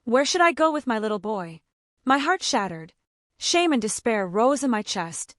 Where should I go with my little boy? My heart shattered. Shame and despair rose in my chest,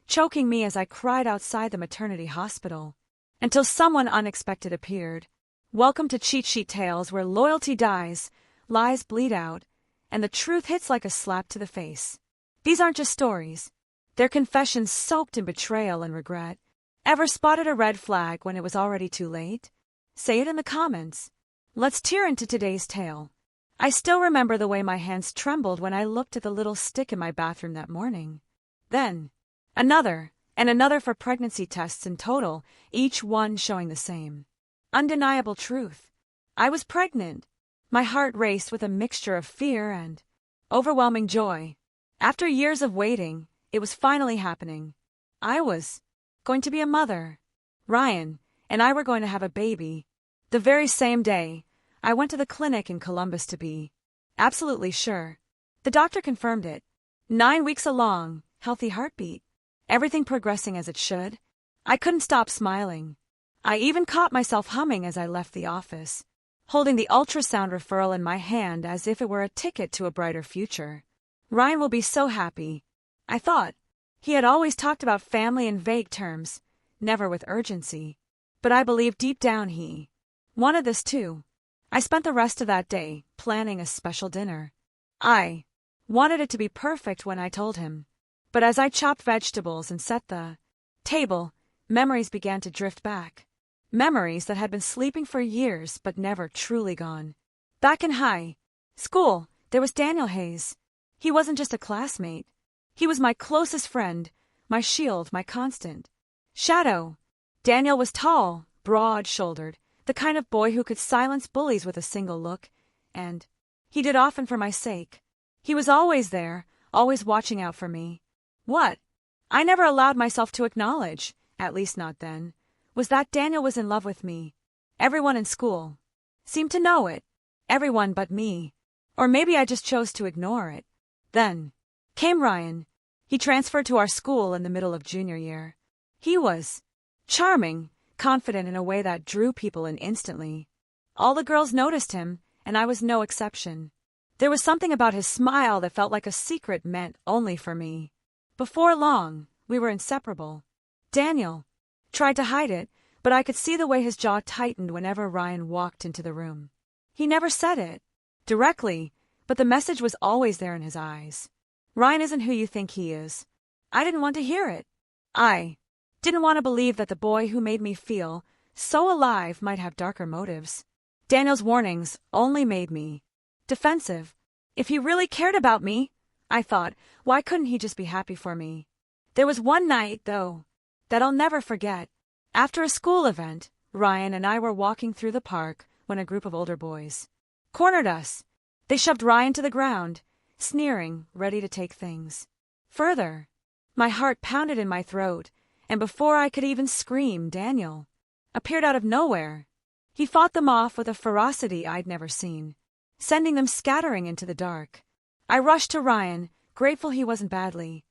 choking me as I cried outside the maternity hospital, until someone unexpected appeared. Welcome to Cheat Sheet Tales, where loyalty dies, lies bleed out, and the truth hits like a slap to the face. These aren't just stories. They're confessions soaked in betrayal and regret. Ever spotted a red flag when it was already too late? Say it in the comments. Let's tear into today's tale. I still remember the way my hands trembled when I looked at the little stick in my bathroom that morning. Then, another, and another for pregnancy tests in total, each one showing the same undeniable truth. I was pregnant. My heart raced with a mixture of fear and overwhelming joy. After years of waiting, it was finally happening. I was going to be a mother. Ryan and I were going to have a baby. The very same day, I went to the clinic in Columbus to be absolutely sure. The doctor confirmed it. 9 weeks along, healthy heartbeat. Everything progressing as it should. I couldn't stop smiling. I even caught myself humming as I left the office, holding the ultrasound referral in my hand as if it were a ticket to a brighter future. Ryan will be so happy, I thought. He had always talked about family in vague terms, never with urgency. But I believed deep down he wanted this too. I spent the rest of that day planning a special dinner. I wanted it to be perfect when I told him. But as I chopped vegetables and set the table, memories began to drift back. Memories that had been sleeping for years but never truly gone. Back in high school, there was Daniel Hayes. He wasn't just a classmate. He was my closest friend, my shield, my constant shadow. Daniel was tall, broad-shouldered, the kind of boy who could silence bullies with a single look, and he did often for my sake. He was always there, always watching out for me. What I never allowed myself to acknowledge, at least not then, was that Daniel was in love with me. Everyone in school seemed to know it. Everyone but me. Or maybe I just chose to ignore it. Then came Ryan. He transferred to our school in the middle of junior year. He was charming, confident in a way that drew people in instantly. All the girls noticed him, and I was no exception. There was something about his smile that felt like a secret meant only for me. Before long, we were inseparable. Daniel tried to hide it, but I could see the way his jaw tightened whenever Ryan walked into the room. He never said it directly, but the message was always there in his eyes. Ryan isn't who you think he is. I didn't want to hear it. I didn't want to believe that the boy who made me feel so alive might have darker motives. Daniel's warnings only made me defensive. If he really cared about me, I thought, why couldn't he just be happy for me? There was one night, though, that I'll never forget. After a school event, Ryan and I were walking through the park when a group of older boys cornered us. They shoved Ryan to the ground, sneering, ready to take things further. My heart pounded in my throat, and before I could even scream, Daniel appeared out of nowhere. He fought them off with a ferocity I'd never seen, sending them scattering into the dark. I rushed to Ryan, grateful he wasn't badly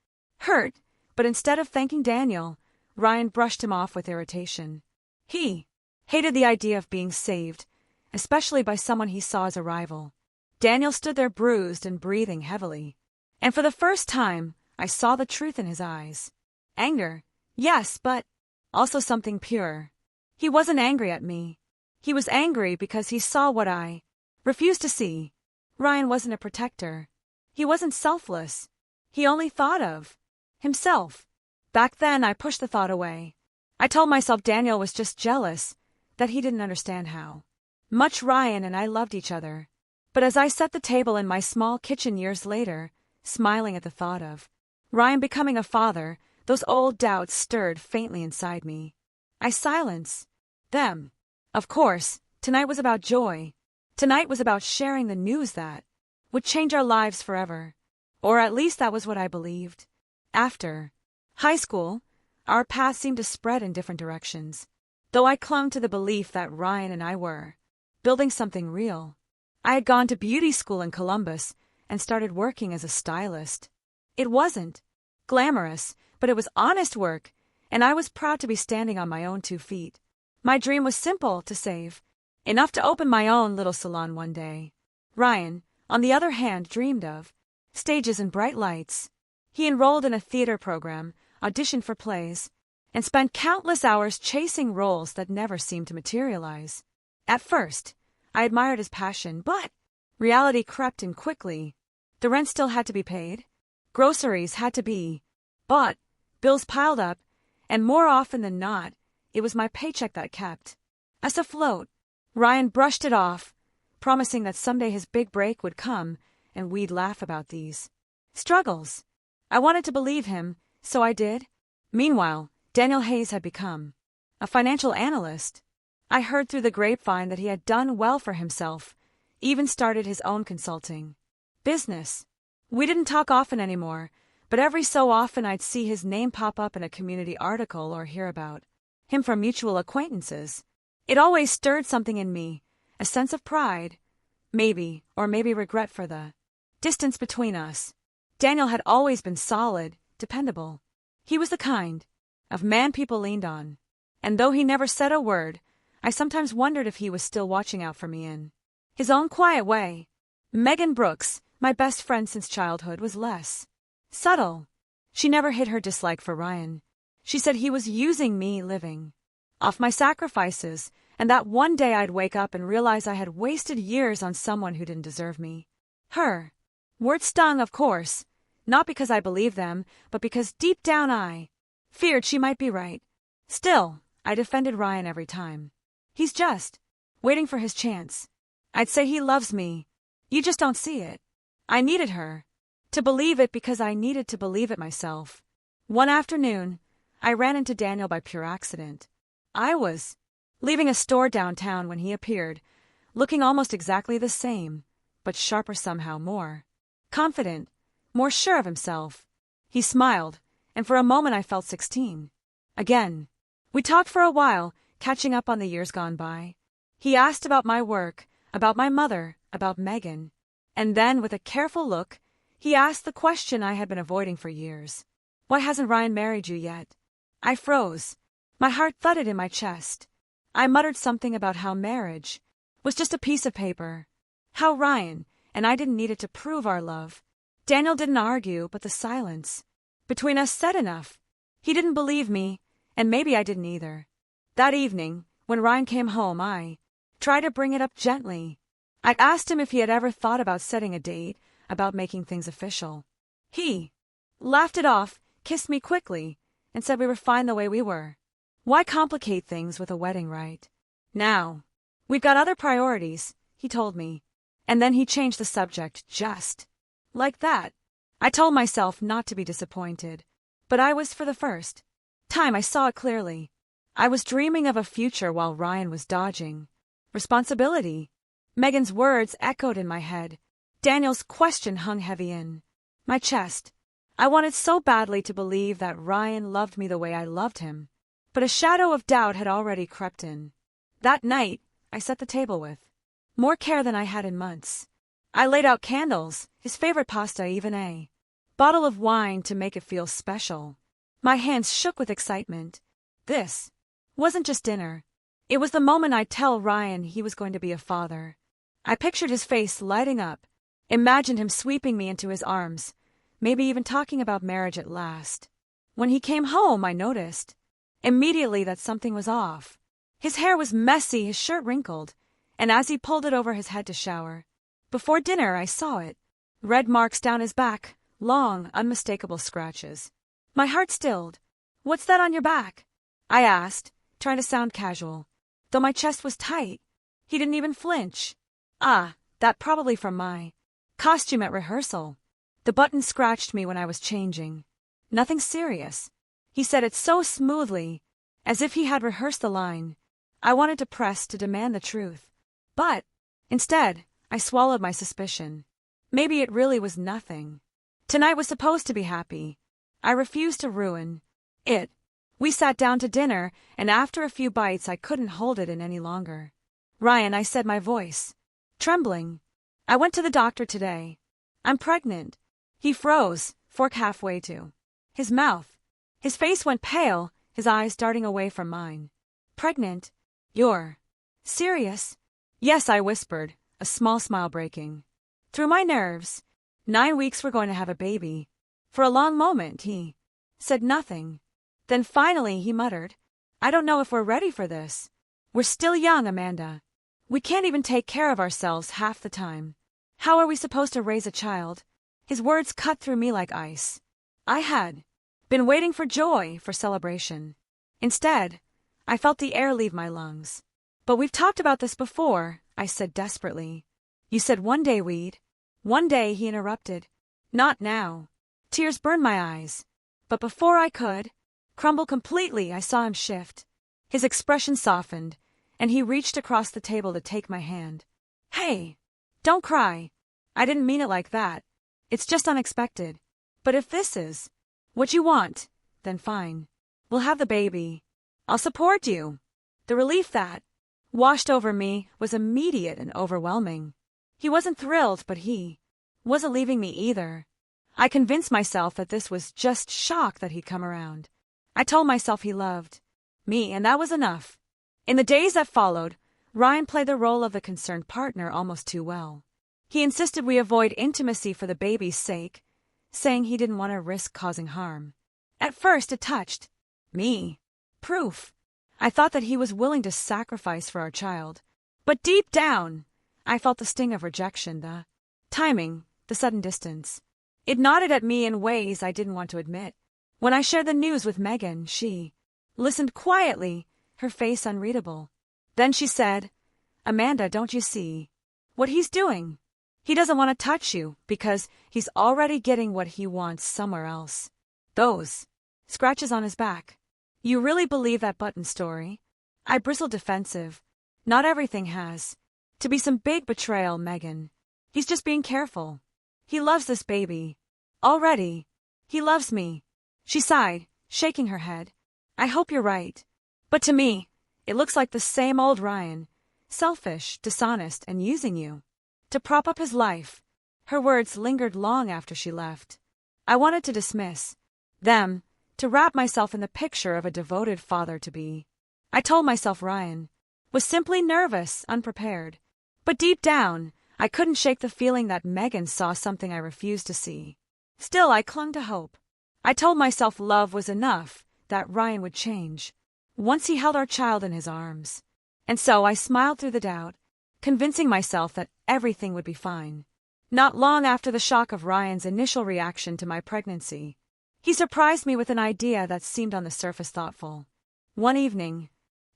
hurt, but instead of thanking Daniel, Ryan brushed him off with irritation. He hated the idea of being saved, especially by someone he saw as a rival. Daniel stood there bruised and breathing heavily. And for the first time, I saw the truth in his eyes. Anger, yes, but also something pure. He wasn't angry at me. He was angry because he saw what I refused to see. Ryan wasn't a protector. He wasn't selfless. He only thought of himself. Back then, I pushed the thought away. I told myself Daniel was just jealous, that he didn't understand how much Ryan and I loved each other. But as I set the table in my small kitchen years later, smiling at the thought of Ryan becoming a father, those old doubts stirred faintly inside me. I silenced them. Of course, tonight was about joy. Tonight was about sharing the news that would change our lives forever. Or at least that was what I believed. After high school, our paths seemed to spread in different directions, though I clung to the belief that Ryan and I were building something real. I had gone to beauty school in Columbus and started working as a stylist. It wasn't glamorous, but it was honest work, and I was proud to be standing on my own 2 feet. My dream was simple: to save enough to open my own little salon one day. Ryan, on the other hand, dreamed of stages and bright lights. He enrolled in a theater program, auditioned for plays, and spent countless hours chasing roles that never seemed to materialize. At first, I admired his passion, but reality crept in quickly. The rent still had to be paid, groceries had to be bought, bills piled up, and more often than not, it was my paycheck that kept us afloat. Ryan brushed it off, promising that someday his big break would come and we'd laugh about these struggles. I wanted to believe him, so I did. Meanwhile, Daniel Hayes had become a financial analyst. I heard through the grapevine that he had done well for himself, even started his own consulting business. We didn't talk often anymore, but every so often I'd see his name pop up in a community article or hear about him from mutual acquaintances. It always stirred something in me, a sense of pride, maybe regret for the distance between us. Daniel had always been solid, dependable. He was the kind of man people leaned on. And though he never said a word, I sometimes wondered if he was still watching out for me in his own quiet way. Megan Brooks, my best friend since childhood, was less subtle. She never hid her dislike for Ryan. She said he was using me, living off my sacrifices, and that one day I'd wake up and realize I had wasted years on someone who didn't deserve me. Her words stung, of course, not because I believed them, but because deep down I feared she might be right. Still, I defended Ryan every time. He's just waiting for his chance. I'd say he loves me. You just don't see it. I needed her to believe it because I needed to believe it myself. One afternoon, I ran into Daniel by pure accident. I was leaving a store downtown when he appeared, looking almost exactly the same, but sharper somehow, more confident, more sure of himself. He smiled, and for a moment I felt 16. Again. We talked for a while, catching up on the years gone by. He asked about my work, about my mother, about Megan. And then, with a careful look, he asked the question I had been avoiding for years. Why hasn't Ryan married you yet? I froze. My heart thudded in my chest. I muttered something about how marriage was just a piece of paper. How Ryan and I didn't need it to prove our love. Daniel didn't argue, but the silence between us said enough. He didn't believe me, and maybe I didn't either. That evening, when Ryan came home, I tried to bring it up gently. I asked him if he had ever thought about setting a date, about making things official. He laughed it off, kissed me quickly, and said we were fine the way we were. Why complicate things with a wedding, right? Now, we've got other priorities, he told me. And then he changed the subject, just like that. I told myself not to be disappointed, but I was, for the first time I saw it clearly. I was dreaming of a future while Ryan was dodging responsibility. Megan's words echoed in my head. Daniel's question hung heavy in my chest. I wanted so badly to believe that Ryan loved me the way I loved him, but a shadow of doubt had already crept in. That night, I set the table with more care than I had in months. I laid out candles, his favorite pasta, even a bottle of wine to make it feel special. My hands shook with excitement. This wasn't just dinner. It was the moment I'd tell Ryan he was going to be a father. I pictured his face lighting up, imagined him sweeping me into his arms, maybe even talking about marriage at last. When he came home, I noticed immediately that something was off. His hair was messy, his shirt wrinkled, and as he pulled it over his head to shower, before dinner I saw it. Red marks down his back, long, unmistakable scratches. My heart stilled. "What's that on your back?" I asked, trying to sound casual, though my chest was tight. He didn't even flinch. "Ah, that probably from my costume at rehearsal. The button scratched me when I was changing. Nothing serious." He said it so smoothly, as if he had rehearsed the line. I wanted to press to demand the truth. But, instead, I swallowed my suspicion. Maybe it really was nothing. Tonight was supposed to be happy. I refused to ruin it. We sat down to dinner, and after a few bites I couldn't hold it in any longer. "Ryan," I said, my voice trembling, "I went to the doctor today. I'm pregnant." He froze, fork halfway to his mouth. His face went pale, his eyes darting away from mine. "Pregnant? You're serious?" "Yes," I whispered, a small smile breaking Through my nerves. 9 weeks we're going to have a baby. For a long moment he said nothing. Then finally he muttered, I don't know if we're ready for this. We're still young, Amanda. We can't even take care of ourselves half the time. How are we supposed to raise a child? His words cut through me like ice. I had been waiting for joy, for celebration. Instead, I felt the air leave my lungs. But we've talked about this before, I said desperately. You said one day we'd. One day, he interrupted. Not now. Tears burned my eyes. But before I could crumble completely, I saw him shift. His expression softened, and he reached across the table to take my hand. Hey, don't cry. I didn't mean it like that. It's just unexpected. But if this is what you want, then fine. We'll have the baby. I'll support you. The relief that washed over me was immediate and overwhelming. He wasn't thrilled, but he wasn't leaving me either. I convinced myself that this was just shock that he'd come around. I told myself he loved me, and that was enough. In the days that followed, Ryan played the role of the concerned partner almost too well. He insisted we avoid intimacy for the baby's sake, saying he didn't want to risk causing harm. At first it touched me. Proof. I thought that he was willing to sacrifice for our child. But deep down, I felt the sting of rejection, the timing, the sudden distance. It gnawed at me in ways I didn't want to admit. When I shared the news with Megan, she listened quietly, her face unreadable. Then she said, Amanda, don't you see what he's doing? He doesn't want to touch you because he's already getting what he wants somewhere else. Those scratches on his back. You really believe that button story? I bristled defensive. Not everything has to be some big betrayal, Megan. He's just being careful. He loves this baby. Already. He loves me. She sighed, shaking her head. I hope you're right. But to me, it looks like the same old Ryan. Selfish, dishonest, and using you to prop up his life. Her words lingered long after she left. I wanted to dismiss them, to wrap myself in the picture of a devoted father-to-be. I told myself Ryan was simply nervous, unprepared. But deep down, I couldn't shake the feeling that Megan saw something I refused to see. Still, I clung to hope. I told myself love was enough, that Ryan would change once he held our child in his arms. And so I smiled through the doubt, convincing myself that everything would be fine. Not long after the shock of Ryan's initial reaction to my pregnancy, he surprised me with an idea that seemed on the surface thoughtful. One evening,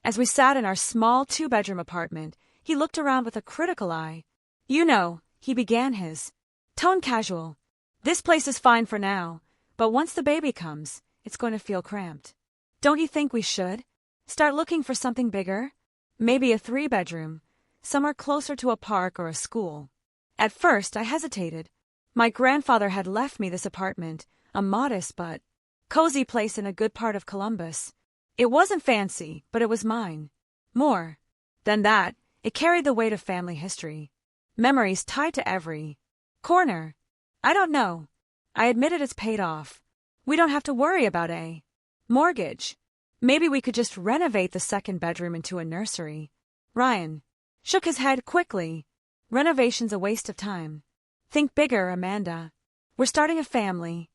as we sat in our small 2-bedroom apartment, he looked around with a critical eye. You know, he began, his tone casual. This place is fine for now, but once the baby comes, it's going to feel cramped. Don't you think we should start looking for something bigger? Maybe a 3-bedroom, somewhere closer to a park or a school. At first, I hesitated. My grandfather had left me this apartment, a modest but cozy place in a good part of Columbus. It wasn't fancy, but it was mine. More than that, it carried the weight of family history. Memories tied to every corner. I don't know. I admitted it's paid off. We don't have to worry about a mortgage. Maybe we could just renovate the 2nd bedroom into a nursery. Ryan shook his head quickly. Renovation's a waste of time. Think bigger, Amanda. We're starting a family.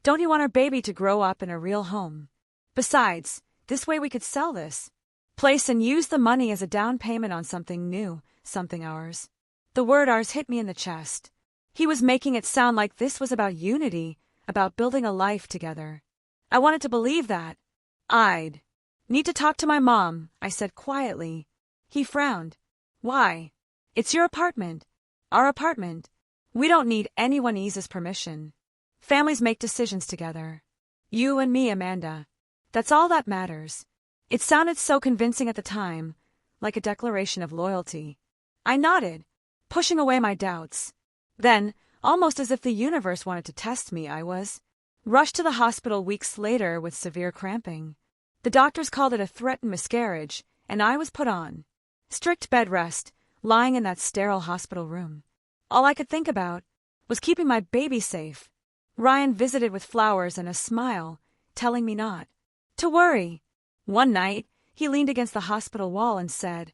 Don't you want our baby to grow up in a real home? Besides, this way we could sell this place and use the money as a down payment on something new, something ours. The word ours hit me in the chest. He was making it sound like this was about unity, about building a life together. I wanted to believe that. I'd need to talk to my mom, I said quietly. He frowned. Why? It's your apartment. Our apartment. We don't need anyone else's permission. Families make decisions together. You and me, Amanda. That's all that matters. It sounded so convincing at the time, like a declaration of loyalty. I nodded, pushing away my doubts. Then, almost as if the universe wanted to test me, I was rushed to the hospital weeks later with severe cramping. The doctors called it a threatened miscarriage, and I was put on strict bed rest, lying in that sterile hospital room. All I could think about was keeping my baby safe. Ryan visited with flowers and a smile, telling me not to worry. One night, he leaned against the hospital wall and said,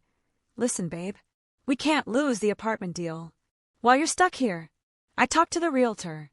Listen, babe, we can't lose the apartment deal. While you're stuck here, I talked to the realtor.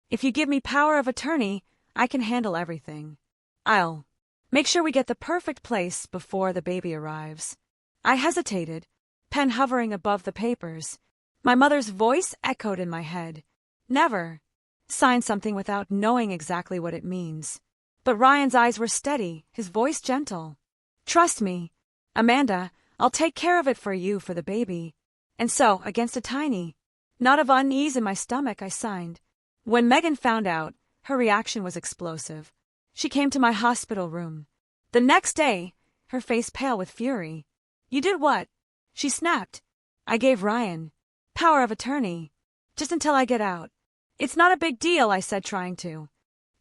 If you give me power of attorney, I can handle everything. I'll make sure we get the perfect place before the baby arrives. I hesitated, pen hovering above the papers. My mother's voice echoed in my head. Never sign something without knowing exactly what it means. But Ryan's eyes were steady, his voice gentle. Trust me, Amanda, I'll take care of it for you for the baby. And so, against a tiny knot of unease in my stomach, I signed. When Megan found out, her reaction was explosive. She came to my hospital room. The next day, her face pale with fury. You did what? She snapped. I gave Ryan power of attorney. Just until I get out. It's not a big deal, I said, trying to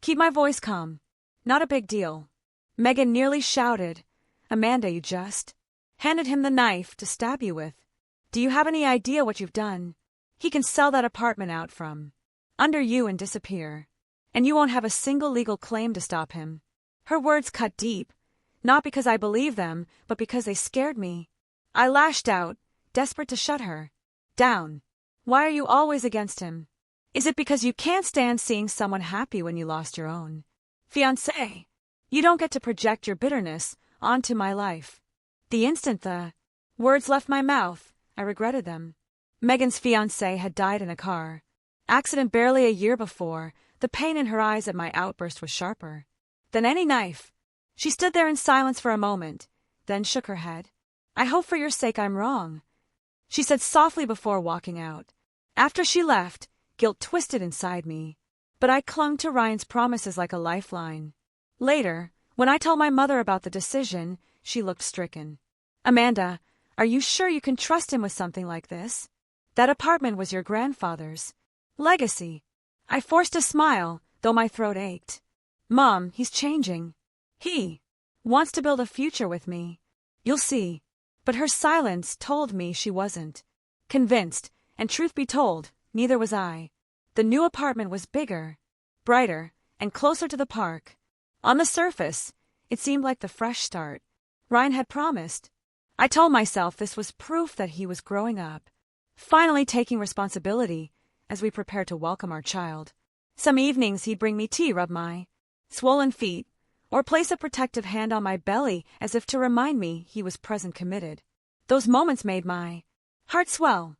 keep my voice calm. Not a big deal. Megan nearly shouted. Amanda, you just handed him the knife to stab you with. Do you have any idea what you've done? He can sell that apartment out from under you and disappear. And you won't have a single legal claim to stop him. Her words cut deep, not because I believed them, but because they scared me. I lashed out, desperate to shut her down. Why are you always against him? Is it because you can't stand seeing someone happy when you lost your own fiancé? You don't get to project your bitterness onto my life. The instant the words left my mouth, I regretted them. Megan's fiancé had died in a car accident barely a year before. The pain in her eyes at my outburst was sharper than any knife. She stood there in silence for a moment, then shook her head. I hope for your sake I'm wrong, she said softly before walking out. After she left, guilt twisted inside me, but I clung to Ryan's promises like a lifeline. Later, when I told my mother about the decision, she looked stricken. Amanda, are you sure you can trust him with something like this? That apartment was your grandfather's legacy. I forced a smile, though my throat ached. Mom, he's changing. He wants to build a future with me. You'll see. But her silence told me she wasn't convinced, and truth be told, neither was I. The new apartment was bigger, brighter, and closer to the park. On the surface, it seemed like the fresh start Ryan had promised. I told myself this was proof that he was growing up, finally taking responsibility as we prepared to welcome our child. Some evenings he'd bring me tea, rub my swollen feet, or place a protective hand on my belly as if to remind me he was present, committed. Those moments made my heart swell.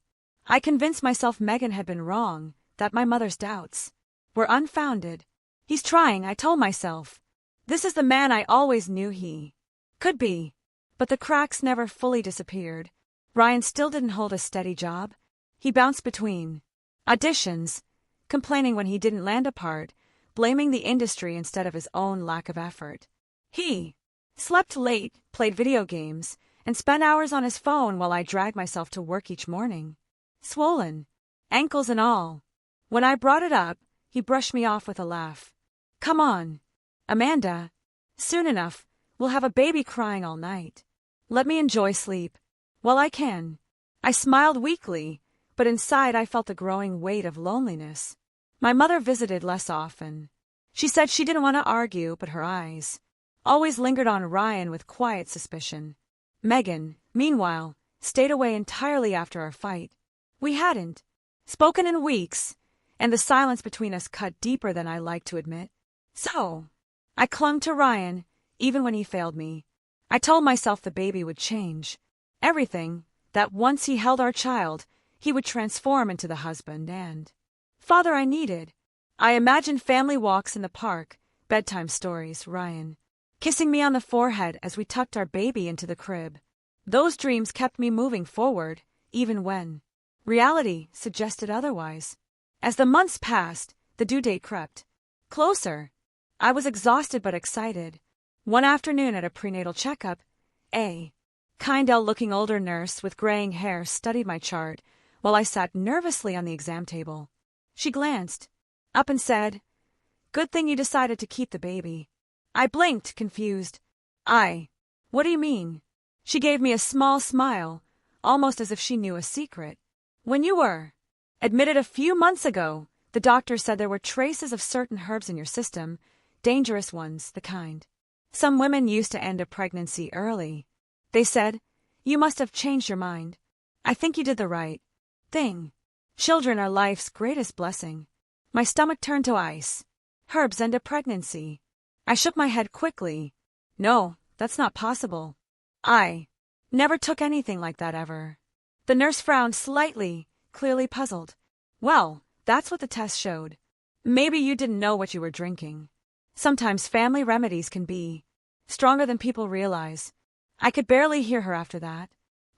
I convinced myself Megan had been wrong, that my mother's doubts were unfounded. He's trying, I told myself. This is the man I always knew he could be. But the cracks never fully disappeared. Ryan still didn't hold a steady job. He bounced between auditions, complaining when he didn't land a part, blaming the industry instead of his own lack of effort. He slept late, played video games, and spent hours on his phone while I dragged myself to work each morning. Swollen, ankles and all. When I brought it up, he brushed me off with a laugh. Come on, Amanda. Soon enough, we'll have a baby crying all night. Let me enjoy sleep while I can. I smiled weakly, but inside I felt the growing weight of loneliness. My mother visited less often. She said she didn't want to argue, but her eyes always lingered on Ryan with quiet suspicion. Megan, meanwhile, stayed away entirely after our fight. We hadn't spoken in weeks, and the silence between us cut deeper than I liked to admit. So, I clung to Ryan, even when he failed me. I told myself the baby would change. Everything, that once he held our child, he would transform into the husband and father I needed. I imagined family walks in the park, bedtime stories, Ryan kissing me on the forehead as we tucked our baby into the crib. Those dreams kept me moving forward, even when reality suggested otherwise. As the months passed, the due date crept closer. I was exhausted but excited. One afternoon at a prenatal checkup, a kind looking older nurse with graying hair studied my chart while I sat nervously on the exam table. She glanced up and said, "Good thing you decided to keep the baby." I blinked, confused. What do you mean?" She gave me a small smile, almost as if she knew a secret. "When you were admitted a few months ago, the doctor said there were traces of certain herbs in your system, dangerous ones, the kind some women used to end a pregnancy early. They said, you must have changed your mind. I think you did the right thing." Children are life's greatest blessing. My stomach turned to ice. Herbs end a pregnancy. I shook my head quickly. No, that's not possible. I never took anything like that ever. The nurse frowned slightly, clearly puzzled. Well, that's what the test showed. Maybe you didn't know what you were drinking. Sometimes family remedies can be stronger than people realize. I could barely hear her after that.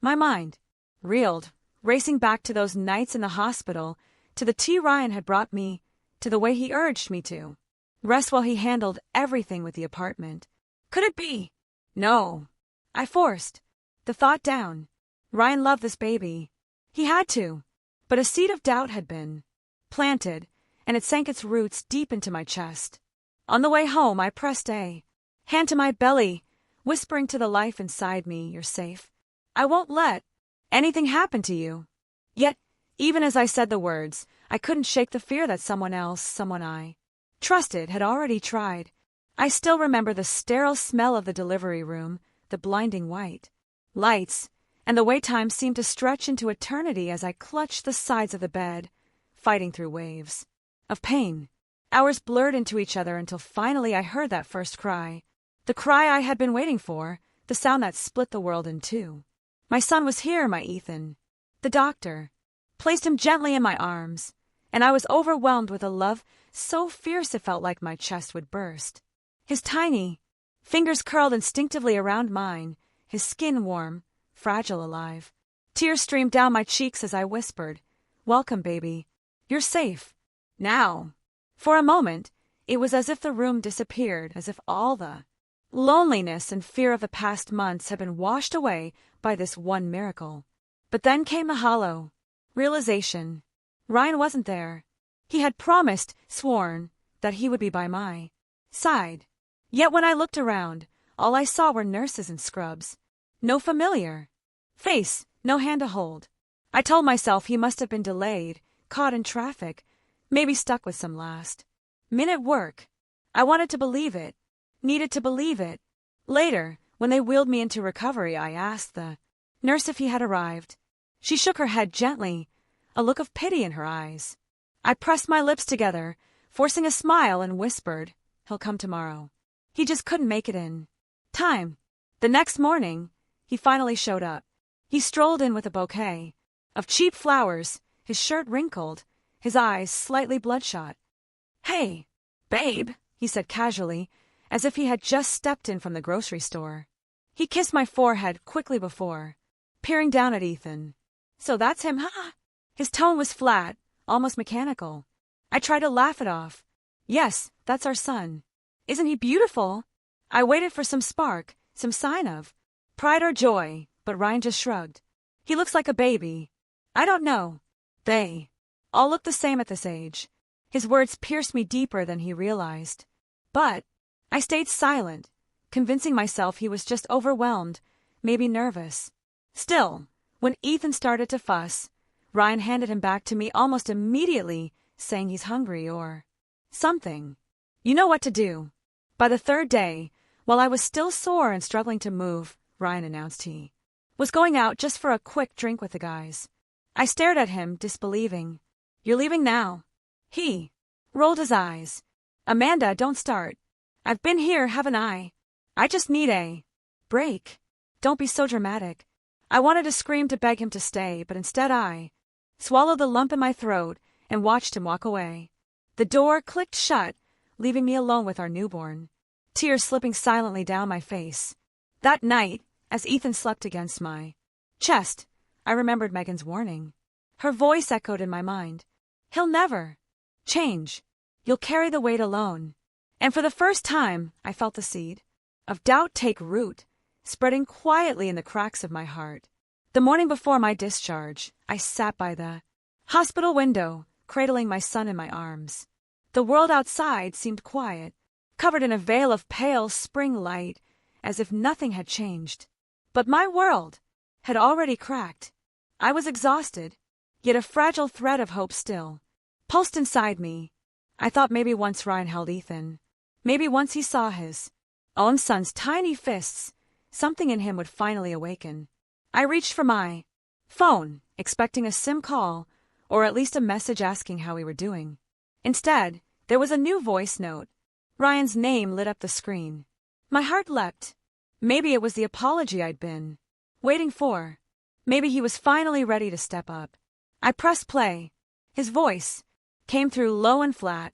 My mind reeled, racing back to those nights in the hospital, to the tea Ryan had brought me, to the way he urged me to rest while he handled everything with the apartment. Could it be? No. I forced the thought down. Ryan loved this baby. He had to. But a seed of doubt had been planted, and it sank its roots deep into my chest. On the way home, I pressed a hand to my belly, whispering to the life inside me, "You're safe. I won't let anything happen to you." Yet, even as I said the words, I couldn't shake the fear that someone I trusted, had already tried. I still remember the sterile smell of the delivery room, the blinding white lights, and the wait time seemed to stretch into eternity as I clutched the sides of the bed, fighting through waves of pain. Hours blurred into each other until finally I heard that first cry. The cry I had been waiting for, the sound that split the world in two. My son was here, my Ethan. The doctor placed him gently in my arms, and I was overwhelmed with a love so fierce it felt like my chest would burst. His tiny fingers curled instinctively around mine, his skin warm, fragile, alive. Tears streamed down my cheeks as I whispered, "Welcome, baby. You're safe. Now." For a moment, it was as if the room disappeared, as if all the loneliness and fear of the past months had been washed away by this one miracle. But then came a hollow realization. Ryan wasn't there. He had promised, sworn, that he would be by my side. Yet when I looked around, all I saw were nurses in scrubs. No familiar face, no hand to hold. I told myself he must have been delayed, caught in traffic, maybe stuck with some last-minute work. I wanted to believe it, needed to believe it. Later, when they wheeled me into recovery, I asked the nurse if he had arrived. She shook her head gently, a look of pity in her eyes. I pressed my lips together, forcing a smile, and whispered, "He'll come tomorrow. He just couldn't make it in time." The next morning, he finally showed up. He strolled in with a bouquet of cheap flowers, his shirt wrinkled, his eyes slightly bloodshot. "Hey, babe," he said casually, as if he had just stepped in from the grocery store. He kissed my forehead quickly before peering down at Ethan. "So that's him, huh?" His tone was flat, almost mechanical. I tried to laugh it off. "Yes, that's our son. Isn't he beautiful?" I waited for some spark, some sign of pride or joy, but Ryan just shrugged. "He looks like a baby. I don't know. They all look the same at this age." His words pierced me deeper than he realized. But I stayed silent, convincing myself he was just overwhelmed, maybe nervous. Still, when Ethan started to fuss, Ryan handed him back to me almost immediately, saying he's hungry or something. "You know what to do." By the third day, while I was still sore and struggling to move, Ryan announced he was going out just for a quick drink with the guys. I stared at him, disbelieving. "You're leaving now?" He rolled his eyes. "Amanda, don't start. I've been here, haven't I? I just need a break. Don't be so dramatic." I wanted to scream to beg him to stay, but instead I swallowed the lump in my throat and watched him walk away. The door clicked shut, leaving me alone with our newborn, tears slipping silently down my face. That night, as Ethan slept against my chest, I remembered Megan's warning. Her voice echoed in my mind. "He'll never change. You'll carry the weight alone." And for the first time, I felt the seed of doubt take root, spreading quietly in the cracks of my heart. The morning before my discharge, I sat by the hospital window, cradling my son in my arms. The world outside seemed quiet, covered in a veil of pale spring light, as if nothing had changed. But my world had already cracked. I was exhausted, yet a fragile thread of hope still pulsed inside me. I thought maybe once Ryan held Ethan, maybe once he saw his own son's tiny fists, something in him would finally awaken. I reached for my phone, expecting a SIM call or at least a message asking how we were doing. Instead, there was a new voice note. Ryan's name lit up the screen. My heart leapt. Maybe it was the apology I'd been waiting for. Maybe he was finally ready to step up. I pressed play. His voice came through low and flat,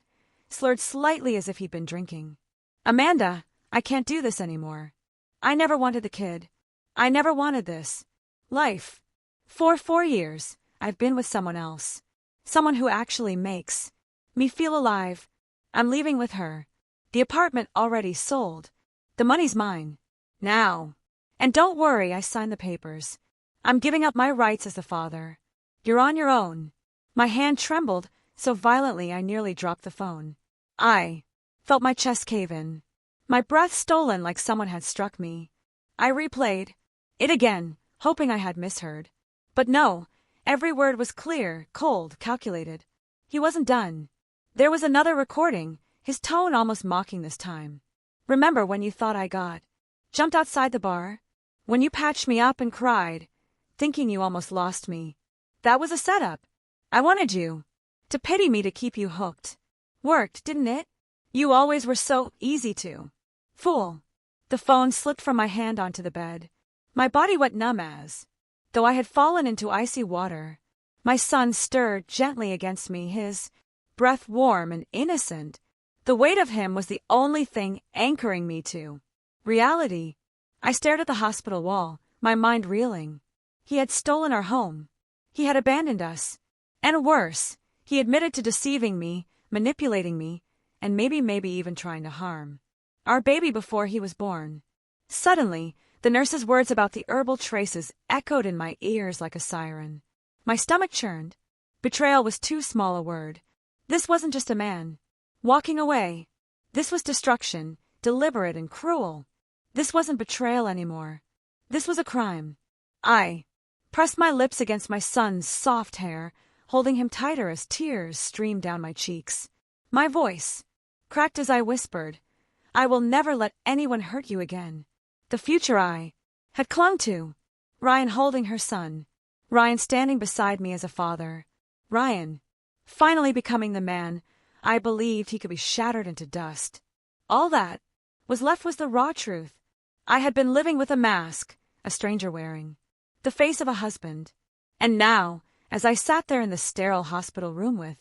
slurred slightly as if he'd been drinking. Amanda, I can't do this anymore. I never wanted the kid. I never wanted this life. For 4 years, I've been with someone else. Someone who actually makes me feel alive. I'm leaving with her. The apartment already sold. The money's mine. Now. And don't worry, I signed the papers. I'm giving up my rights as a father. You're on your own. My hand trembled so violently I nearly dropped the phone. I felt my chest cave in. My breath stolen like someone had struck me. I replayed it again, hoping I had misheard. But no, every word was clear, cold, calculated. He wasn't done. There was another recording, his tone almost mocking this time. Remember when you thought I jumped outside the bar? When you patched me up and cried, thinking you almost lost me? That was a setup. I wanted you to pity me to keep you hooked. Worked, didn't it? You always were so easy to fool. The phone slipped from my hand onto the bed. My body went numb as though I had fallen into icy water. My son stirred gently against me, his breath warm and innocent. The weight of him was the only thing anchoring me to reality. I stared at the hospital wall, my mind reeling. He had stolen our home. He had abandoned us. And worse, he admitted to deceiving me, manipulating me, and maybe even trying to harm our baby before he was born. Suddenly, the nurse's words about the herbal traces echoed in my ears like a siren. My stomach churned. Betrayal was too small a word. This wasn't just a man walking away. This was destruction, deliberate and cruel. This wasn't betrayal anymore. This was a crime. I pressed my lips against my son's soft hair, holding him tighter as tears streamed down my cheeks. My voice cracked as I whispered, I will never let anyone hurt you again. The future I had clung to. Ryan holding her son. Ryan standing beside me as a father. Ryan finally becoming the man I believed he could be shattered into dust. All that was left was the raw truth. I had been living with a mask, a stranger wearing the face of a husband. And now, as I sat there in the sterile hospital room with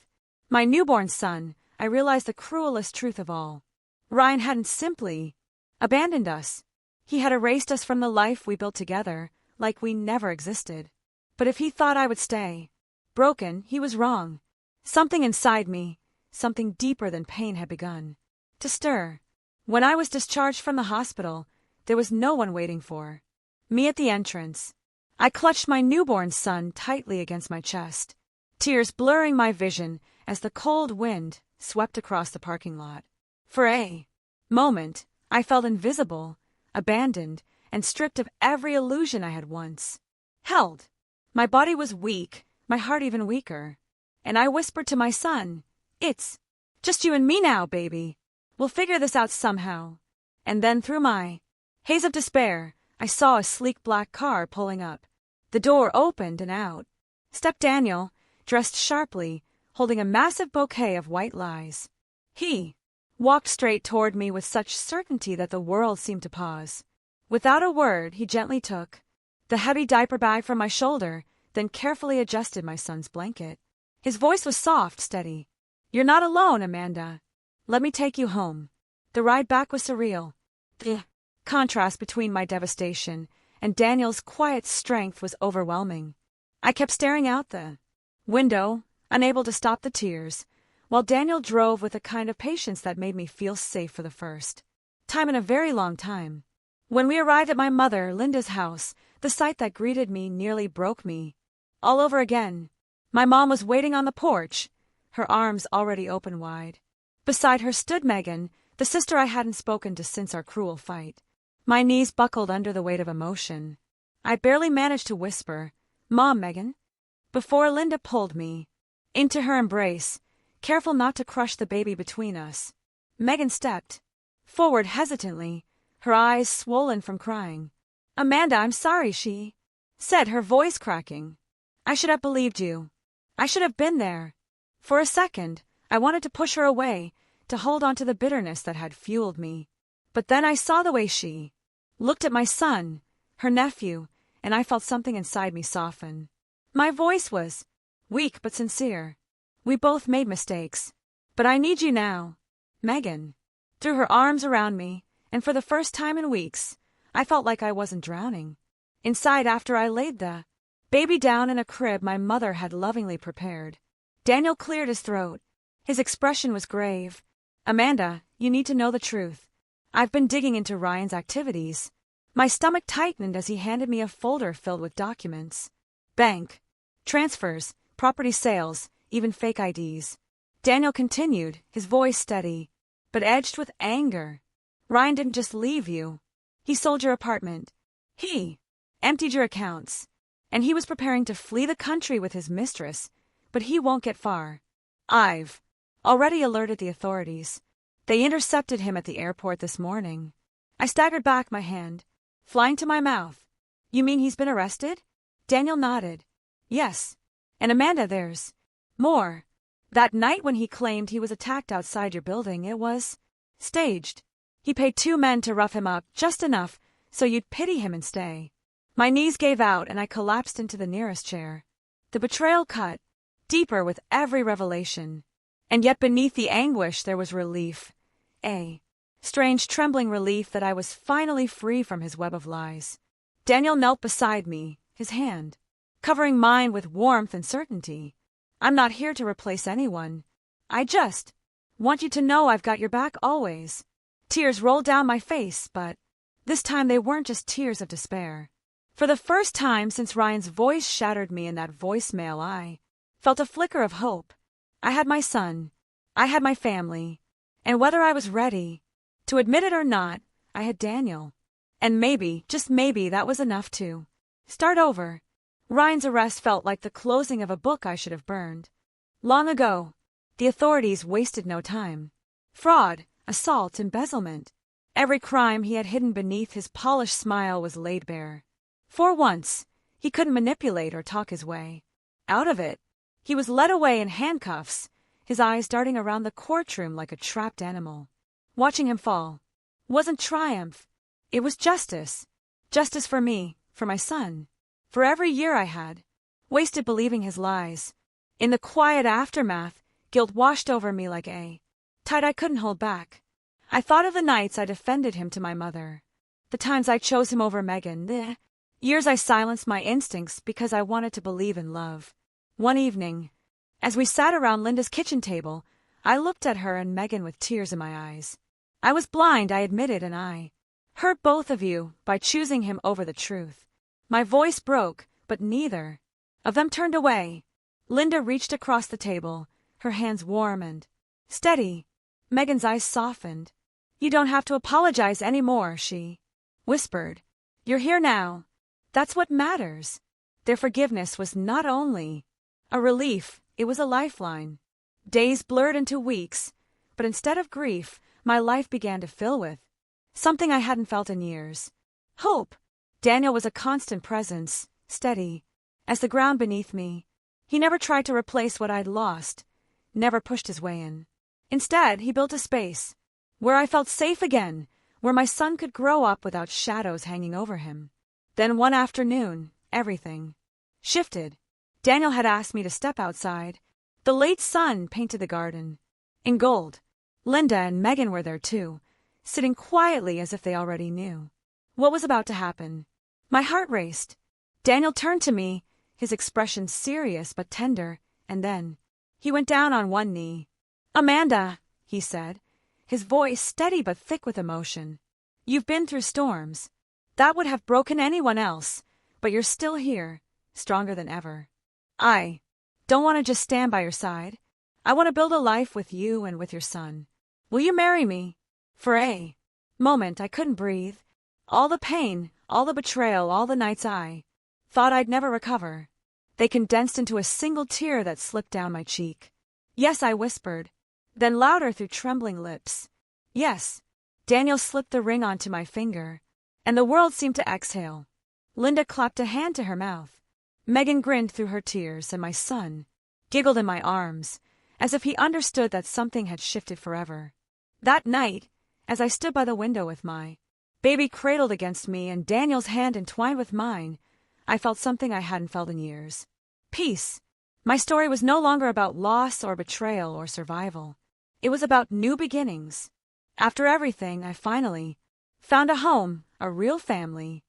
my newborn son, I realized the cruelest truth of all. Ryan hadn't simply abandoned us. He had erased us from the life we built together, like we never existed. But if he thought I would stay broken, he was wrong. Something inside me, something deeper than pain had begun to stir. When I was discharged from the hospital, there was no one waiting for me at the entrance. I clutched my newborn son tightly against my chest, tears blurring my vision as the cold wind swept across the parking lot. For a moment, I felt invisible, abandoned, and stripped of every illusion I had once held. My body was weak, my heart even weaker. And I whispered to my son, it's just you and me now, baby. We'll figure this out somehow. And then through my haze of despair, I saw a sleek black car pulling up. The door opened and out stepped Daniel, dressed sharply, holding a massive bouquet of white lies. He walked straight toward me with such certainty that the world seemed to pause. Without a word, he gently took the heavy diaper bag from my shoulder, then carefully adjusted my son's blanket. His voice was soft, steady. You're not alone, Amanda. Let me take you home. The ride back was surreal. The contrast between my devastation and Daniel's quiet strength was overwhelming. I kept staring out the window, unable to stop the tears, while Daniel drove with a kind of patience that made me feel safe for the first time in a very long time. When we arrived at my mother, Linda's house, the sight that greeted me nearly broke me all over again. My mom was waiting on the porch, her arms already open wide. Beside her stood Megan, the sister I hadn't spoken to since our cruel fight. My knees buckled under the weight of emotion. I barely managed to whisper, Mom, Megan, before Linda pulled me into her embrace, careful not to crush the baby between us. Megan stepped forward hesitantly, her eyes swollen from crying. Amanda, I'm sorry, she said, her voice cracking. I should have believed you. I should have been there. For a second, I wanted to push her away, to hold on to the bitterness that had fueled me. But then I saw the way she looked at my son, her nephew, and I felt something inside me soften. My voice was weak but sincere. We both made mistakes. But I need you now. Megan threw her arms around me, and for the first time in weeks, I felt like I wasn't drowning. Inside, after I laid the baby down in a crib my mother had lovingly prepared, Daniel cleared his throat. His expression was grave. Amanda, you need to know the truth. I've been digging into Ryan's activities. My stomach tightened as he handed me a folder filled with documents. Bank transfers, property sales, even fake IDs. Daniel continued, his voice steady, but edged with anger. Ryan didn't just leave you. He sold your apartment. He emptied your accounts. And he was preparing to flee the country with his mistress, but he won't get far. I've already alerted the authorities. They intercepted him at the airport this morning. I staggered back, my hand flying to my mouth. You mean he's been arrested? Daniel nodded. Yes. And Amanda, there's more. That night when he claimed he was attacked outside your building, it was staged. He paid 2 men to rough him up, just enough so you'd pity him and stay. My knees gave out and I collapsed into the nearest chair. The betrayal cut deeper with every revelation. And yet beneath the anguish there was relief. A strange trembling relief that I was finally free from his web of lies. Daniel knelt beside me, his hand covering mine with warmth and certainty. I'm not here to replace anyone. I just want you to know I've got your back always. Tears rolled down my face, but this time they weren't just tears of despair. For the first time since Ryan's voice shattered me in that voicemail, I felt a flicker of hope. I had my son. I had my family. And whether I was ready to admit it or not, I had Daniel. And maybe, just maybe, that was enough to start over. Ryan's arrest felt like the closing of a book I should have burned. Long ago, the authorities wasted no time. Fraud, assault, embezzlement. Every crime he had hidden beneath his polished smile was laid bare. For once, he couldn't manipulate or talk his way out of it. He was led away in handcuffs, his eyes darting around the courtroom like a trapped animal. Watching him fall wasn't triumph. It was justice. Justice for me, for my son, for every year I had wasted believing his lies. In the quiet aftermath, guilt washed over me like a tide I couldn't hold back. I thought of the nights I defended him to my mother, the times I chose him over Megan, the years I silenced my instincts because I wanted to believe in love. One evening, as we sat around Linda's kitchen table, I looked at her and Megan with tears in my eyes. I was blind, I admitted, and I hurt both of you by choosing him over the truth. My voice broke, but neither of them turned away. Linda reached across the table, her hands warm and steady. Megan's eyes softened. You don't have to apologize anymore, she whispered. You're here now. That's what matters. Their forgiveness was not only a relief, it was a lifeline. Days blurred into weeks, but instead of grief, my life began to fill with something I hadn't felt in years. Hope. Daniel was a constant presence, steady as the ground beneath me. He never tried to replace what I'd lost, never pushed his way in. Instead, he built a space where I felt safe again, where my son could grow up without shadows hanging over him. Then one afternoon, everything shifted. Daniel had asked me to step outside. The late sun painted the garden in gold. Linda and Megan were there too, sitting quietly as if they already knew what was about to happen. My heart raced. Daniel turned to me, his expression serious but tender, and then he went down on one knee. Amanda, he said, his voice steady but thick with emotion. You've been through storms. That would have broken anyone else, but you're still here, stronger than ever. I don't want to just stand by your side. I want to build a life with you and with your son. Will you marry me? For a moment I couldn't breathe. All the pain, all the betrayal, all the nights I thought I'd never recover. They condensed into a single tear that slipped down my cheek. Yes, I whispered. Then louder through trembling lips. Yes. Daniel slipped the ring onto my finger, and the world seemed to exhale. Linda clapped a hand to her mouth. Megan grinned through her tears, and my son giggled in my arms, as if he understood that something had shifted forever. That night, as I stood by the window with my baby cradled against me and Daniel's hand entwined with mine, I felt something I hadn't felt in years. Peace. My story was no longer about loss or betrayal or survival. It was about new beginnings. After everything, I finally found a home, a real family,